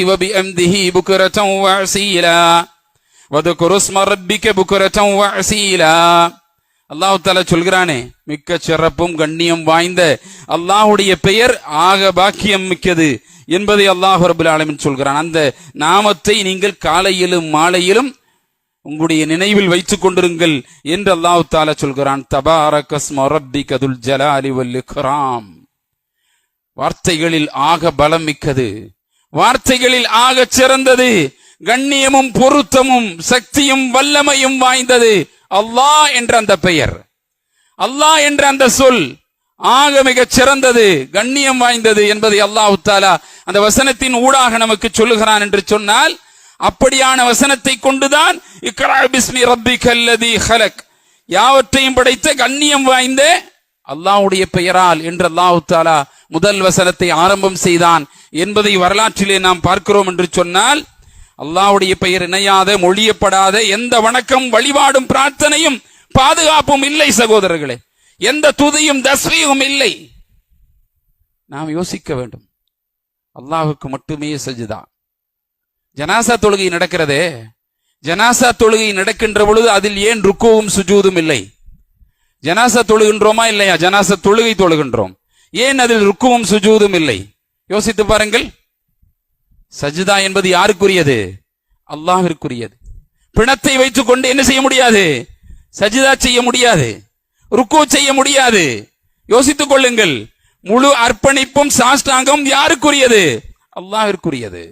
சுப்ஹானல்லாஹி வ பிஹம்திஹி புக்ரதன் வ அஸீலா வذكر اسم ربك بكرة وأصيلا. அல்லாஹ் தஆலா சொல்கிறானே, மிக்க சிறப்பும் கண்ணியம் வாய்ந்த அல்லாஹ்வுடைய பெயர் ஆக பாக்கியம் மிக்கது என்பதை அல்லாஹ் ரப்பல் ஆலமீன் சொல்கிறான். அந்த நாமத்தை நீங்கள் காலையிலும் மாலையிலும் உங்களுடைய நினைவில் வைத்துக் கொண்டிருங்கள் என்று அல்லாஹ் தஆலா சொல்கிறான். தபாரக ஸ்மு ரப்பிக துல் ஜலாலி வல் இக்ராம். வார்த்தைகளில் ஆக பலம் மிக்கது, வார்த்தைகளில் ஆக சிறந்தது, கண்ணியமும் பொருத்தமும் சக்தியும் வல்லமையும் வாய்ந்தது அல்லாஹ் என்ற அந்த பெயர், அல்லாஹ் என்ற அந்த சொல் ஆக மிக சிறந்தது, கண்ணியம் வாய்ந்தது என்பதை அல்லாஹ் தஆலா அந்த வசனத்தின் ஊடாக நமக்கு சொல்லுகிறான் என்று சொன்னால், அப்படியான வசனத்தை கொண்டுதான் இக்ரா பிஸ்மி ரப்பிக்கல்லதீ ஹலக், யாவற்றையும் படைத்த கண்ணியம் வாய்ந்த அல்லாஹ்வுடைய பெயரால் என்று அல்லாஹ் தஆலா முதல் வசனத்தை ஆரம்பம் செய்தான் என்பதை வரலாற்றிலே நாம் பார்க்கிறோம் என்று சொன்னால், அல்லாஹ்வுடைய பெயர் இணையாத மொழியப்படாத எந்த வணக்கம் வழிபாடும் பிரார்த்தனையும் பாதுகாப்பும் இல்லை சகோதரர்களே, எந்த துதியும் தஸ்பீஹும் இல்லை. நாம் யோசிக்க வேண்டும், அல்லாஹ்வுக்கு மட்டுமே சஜ்தா. ஜனாசா தொழுகை நடக்கிறதே, ஜனாசா தொழுகை நடக்கின்ற பொழுது அதில் ஏன் ருக்குவும் சுஜூதும் இல்லை? ஜனாசா தொழுகின்றோமா இல்லையா? ஜனாசா தொழுகை தொழுகின்றோம், ஏன் அதில் ருக்குவும் சுஜூதும் இல்லை? யோசித்து பாருங்கள். சஜ்தா என்பது யாருக்குரியது? அல்லாஹ்விற்குரியது. பிணத்தை வைத்துக் கொண்டு என்ன செய்ய முடியாது? சஜ்தா செய்ய முடியாது, ருக்கு செய்ய முடியாது. யோசித்துக் கொள்ளுங்கள், முழு அர்ப்பணிப்பும் சாஷ்டாங்கம் யாருக்குரியது? அல்லாஹ்விற்குரியது.